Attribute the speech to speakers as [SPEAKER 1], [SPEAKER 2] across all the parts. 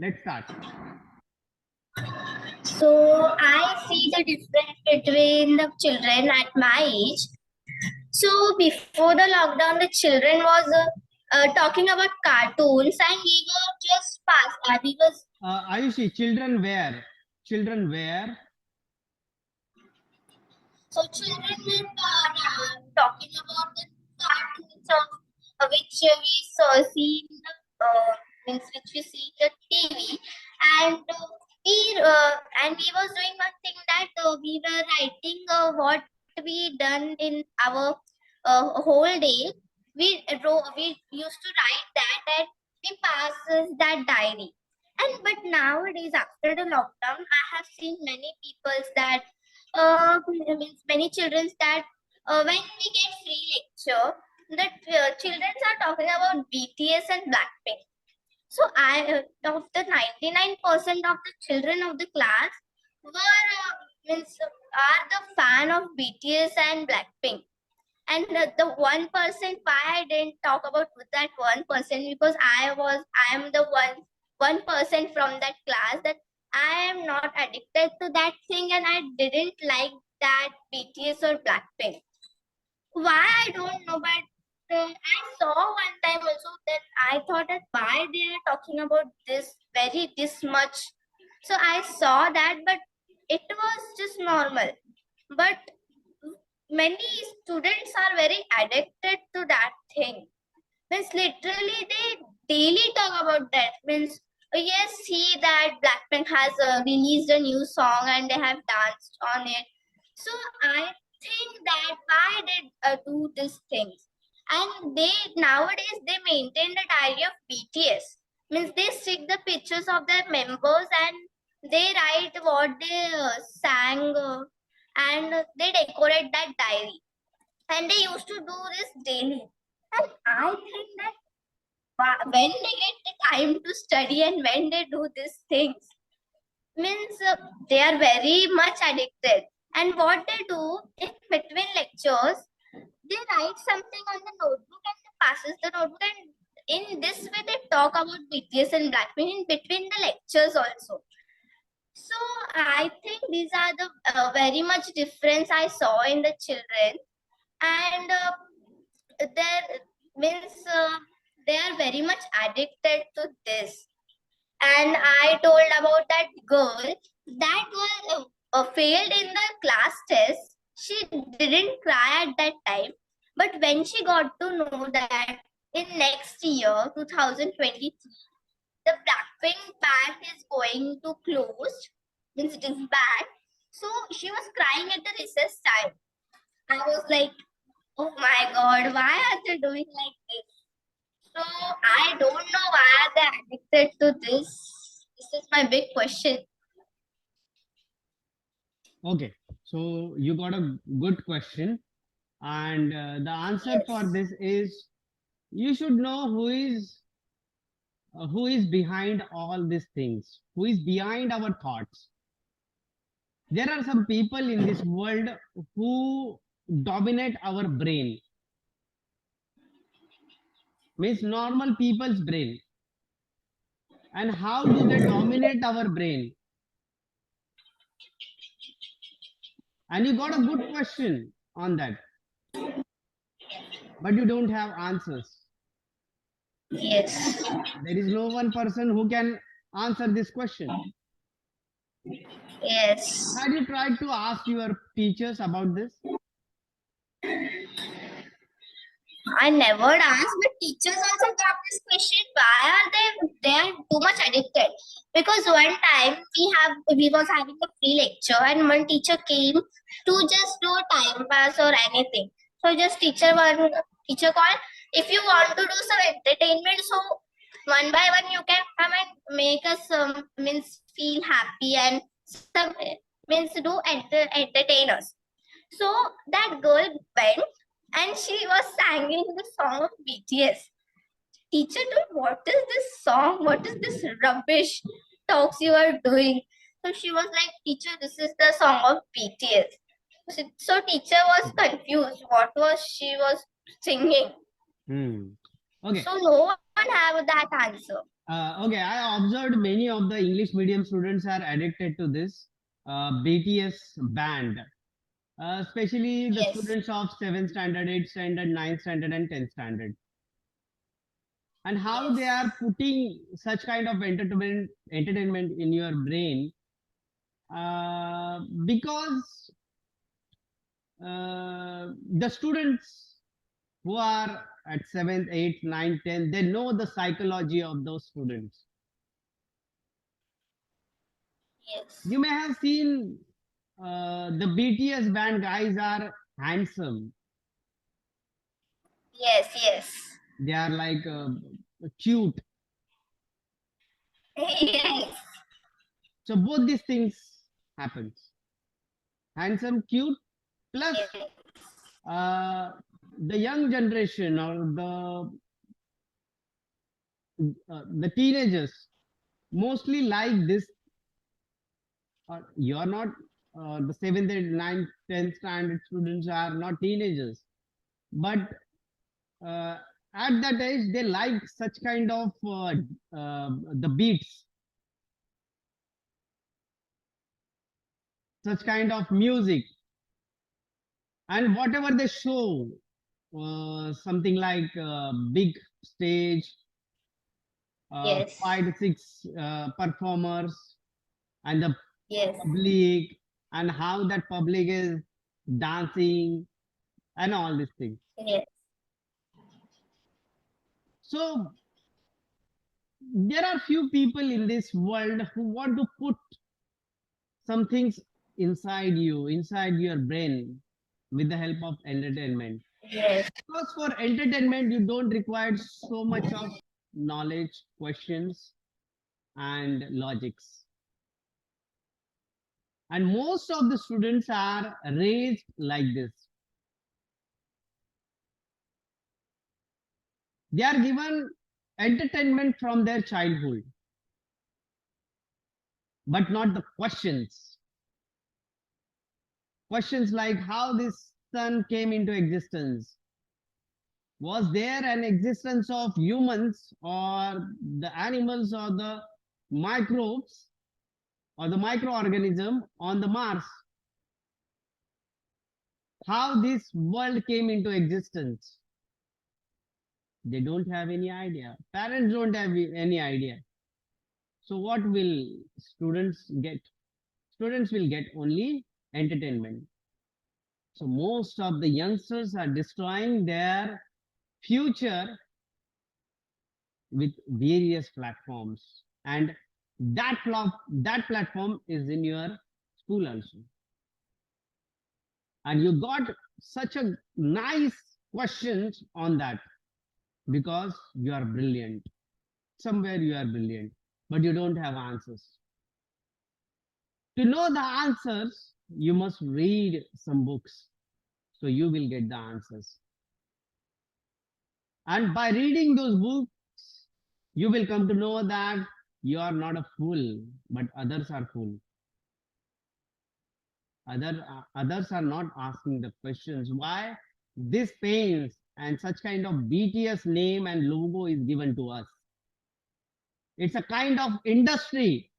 [SPEAKER 1] Let's start.
[SPEAKER 2] So I see the difference between the children at my age. So before the lockdown, the children was talking about cartoons, and we were just past. We was
[SPEAKER 1] Ayushi, children where? Children where?
[SPEAKER 2] so children were talking about the cartoons of which we saw see in the means which we see the TV, and we was doing one thing that we were writing what we done in our whole day. We used to write that and we passes that diary. And but nowadays after the lockdown, I have seen many people that means many children that when we get free lecture, that children are talking about BTS and Blackpink. So I of the 99% of the children of the class were means are the fan of BTS and Blackpink. And the 1%, why I didn't talk about that 1%, because I am the 1% from that class that I am not addicted to that thing, and I didn't like that BTS or Blackpink. Why I don't know, but I saw one time also that I thought that why they are talking about this much. So I saw that, but it was just normal. But many students are very addicted to that thing. Means literally they daily talk about that. Means yes, see that Blackpink has released a new song and they have danced on it. So I think that why they do these things, and they nowadays they maintain the diary of BTS. Means they stick the pictures of their members and they write what they sang and they decorate that diary, and they used to do this daily. And I think that when they get the time to study and when they do these things, means they are very much addicted. And what they do in between lectures, they write something on the notebook and they passes the notebook, and in this way they talk about BTS and Blackpink in between the lectures also. So I think these are the very much difference I saw in the children. And there means they are very much addicted to this. And I told about that girl that was failed in the class test. She didn't cry at that time, but when she got to know that in next year 2023 the Blackpink band is going to close, means disband, so she was crying at the recess time. I was like, oh my god, why are they doing like this? So I don't know why are they addicted to this. This is my big question.
[SPEAKER 1] Okay, so you got a good question, and the answer for
[SPEAKER 2] Yes.
[SPEAKER 1] this is you should know who is behind all these things, who is behind our thoughts. There are some people in this world who dominate our brain, means normal people's brain. And how do they dominate our brain? And you got a good question on that, but you don't have answers.
[SPEAKER 2] Yes.
[SPEAKER 1] There is no one person who can answer this question.
[SPEAKER 2] Yes.
[SPEAKER 1] Had you tried to ask your teachers about this?
[SPEAKER 2] I never asked, but teachers also got this question. Why are they are too much addicted? Because one time we was having a free lecture and one teacher came to just do a time pass or anything. So just teacher called, if you want to do some entertainment, so one by one you can come and make us means feel happy and some means do entertain us. So that girl went and she was singing the song of BTS. Teacher told, what is this song? What is this rubbish talks you are doing? So she was like, teacher, this is the song of BTS. So teacher was confused. What was she was singing?
[SPEAKER 1] Hmm. Okay.
[SPEAKER 2] So no one have that answer.
[SPEAKER 1] Okay, I observed many of the English medium students are addicted to this BTS band, especially the
[SPEAKER 2] Yes,
[SPEAKER 1] students of 7th standard, 8th standard, 9th standard, and 10th standard. And how they are
[SPEAKER 2] yes,
[SPEAKER 1] putting such kind of entertainment in your brain, because the students who are at 7th, 8th, 9th, 10th, they know the psychology of those students.
[SPEAKER 2] yes,
[SPEAKER 1] You may have seen the BTS band guys are handsome.
[SPEAKER 2] yes, yes,
[SPEAKER 1] They are like cute.
[SPEAKER 2] yes,
[SPEAKER 1] So both these things happens. Handsome, cute, plus
[SPEAKER 2] yes,
[SPEAKER 1] uh, the young generation or the teenagers mostly like this. You're not the 7th, 8th, 9th, 10th standard students are not teenagers, but uh, at that age they like such kind of the beats, such kind of music, and whatever they show, something like big stage,
[SPEAKER 2] yes,
[SPEAKER 1] 5 to 6 performers, and the
[SPEAKER 2] yes,
[SPEAKER 1] public, and how that public is dancing and all these things.
[SPEAKER 2] yes,
[SPEAKER 1] So there are few people in this world who want to put some things inside you, inside your brain, with the help of entertainment.
[SPEAKER 2] yes,
[SPEAKER 1] Because for entertainment, you don't require so much of knowledge, questions, and logics. And most of the students are raised like this. They are given entertainment from their childhood, but not the questions. Questions like how this sun came into existence. Was there an existence of humans or the animals or the microbes or the microorganism on the Mars? How this world came into existence? They don't have any idea. Parents don't have any idea. So what will students get? Students will get only entertainment. So most of the youngsters are destroying their future with various platforms, and that platform is in your school also. And you got such a nice questions on that because you are brilliant. Somewhere you are brilliant, but you don't have answers. To know the answers, you must read some books, so you will get the answers. And by reading those books, you will come to know that you are not a fool, but others are fool. Others are not asking the questions why this pains and such kind of BTS name and logo is given to us. It's a kind of industry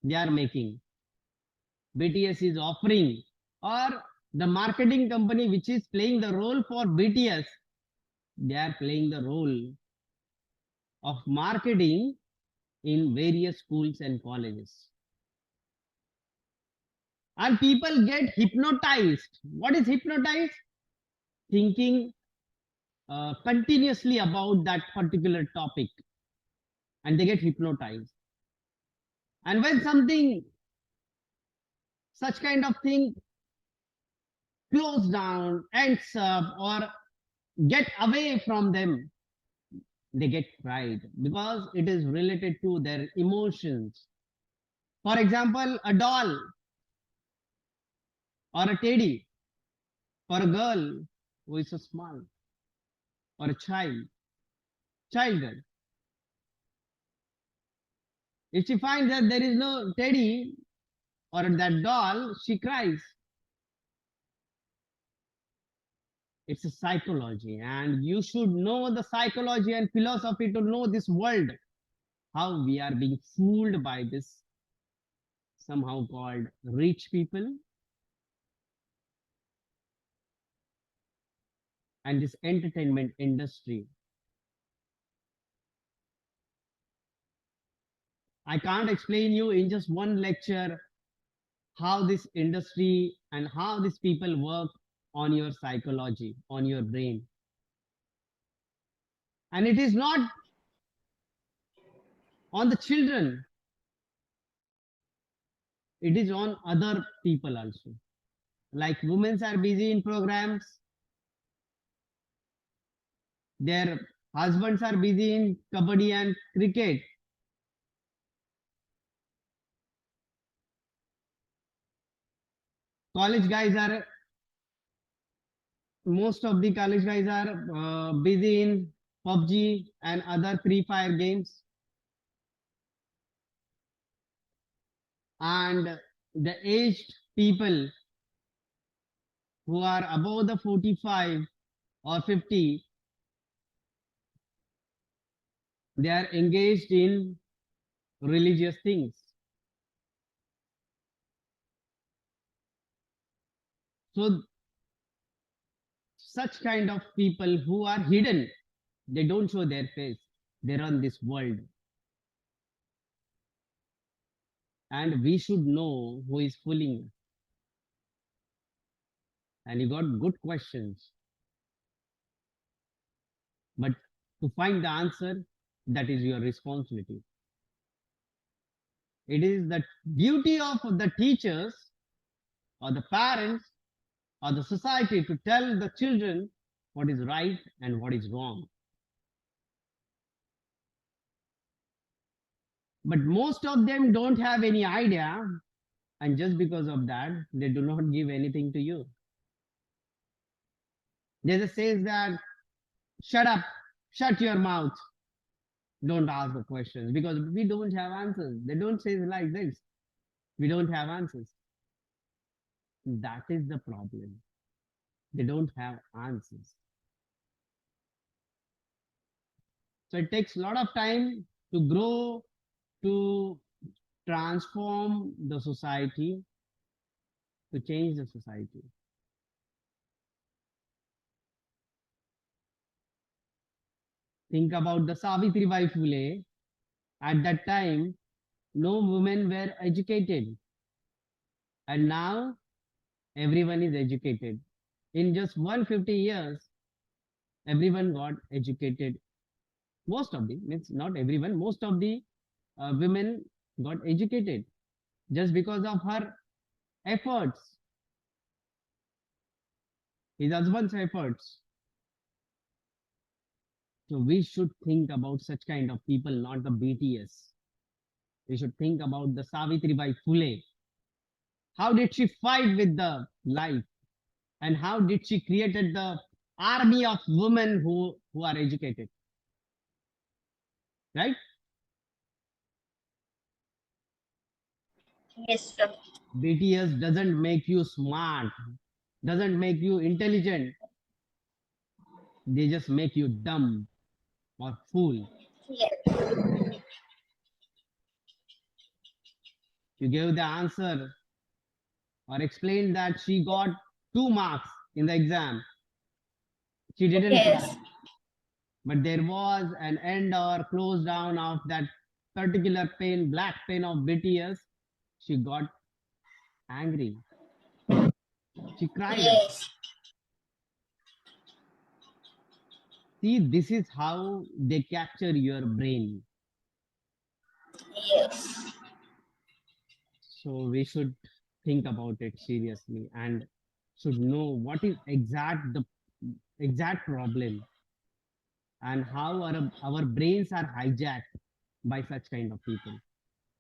[SPEAKER 1] they are making. BTS is offering, or the marketing company which is playing the role for BTS, they are playing the role of marketing in various schools and colleges. And people get hypnotized. What is hypnotized? Thinking continuously about that particular topic, and they get hypnotized. And when something, such kind of thing, close down, ends up, or get away from them, they get fried because it is related to their emotions. For example, a doll or a teddy for a girl who is so small, or a child girl. If she finds that there is no teddy or that doll, she cries. It's a psychology, and you should know the psychology and philosophy to know this world. how we are being fooled by this somehow called rich people and this entertainment industry. I can't explain you in just one lecture how this industry and how these people work on your psychology, on your brain. And it is not on the children, it is on other people also. Like women are busy in programs, their husbands are busy in kabaddi and cricket. College guys are, most of the college guys are busy in PUBG and other Free Fire games. And the aged people who are above the 45 or 50, they are engaged in religious things. So such kind of people who are hidden, they don't show their face, they run this world. And we should know who is fooling us. And you got good questions, but to find the answer, that is your responsibility. It is the duty of the teachers or the parents or the society to tell the children what is right and what is wrong. But most of them don't have any idea, and just because of that, they do not give anything to you. They just says that, shut up, shut your mouth, don't ask the questions because we don't have answers. They don't say it like this. We don't have answers. That is the problem. They don't have answers. So it takes a lot of time to grow, to transform the society, to change the society. Think about the Savitribai Phule. At that time, no women were educated. And now everyone is educated. In just 150 years, everyone got educated. Most of the, means not everyone, most of the women got educated just because of her efforts, his husband's efforts. So we should think about such kind of people, not the BTS. We should think about the Savitribai Phule. How did she fight with the life? And how did she created the army of women who are educated? Right?
[SPEAKER 2] Yes, sir.
[SPEAKER 1] BTS doesn't make you smart, doesn't make you intelligent. They just make you dumb or fool.
[SPEAKER 2] Yes.
[SPEAKER 1] You gave the answer or explained that she got 2 marks in the exam. She didn't cry.
[SPEAKER 2] Yes.
[SPEAKER 1] But there was an end or close down of that particular pen, black pen of BTS. She got angry. She cried.
[SPEAKER 2] Yes.
[SPEAKER 1] See, this is how they capture your brain.
[SPEAKER 2] Yes.
[SPEAKER 1] So we should think about it seriously and should know what is the exact problem and how our brains are hijacked by such kind of people.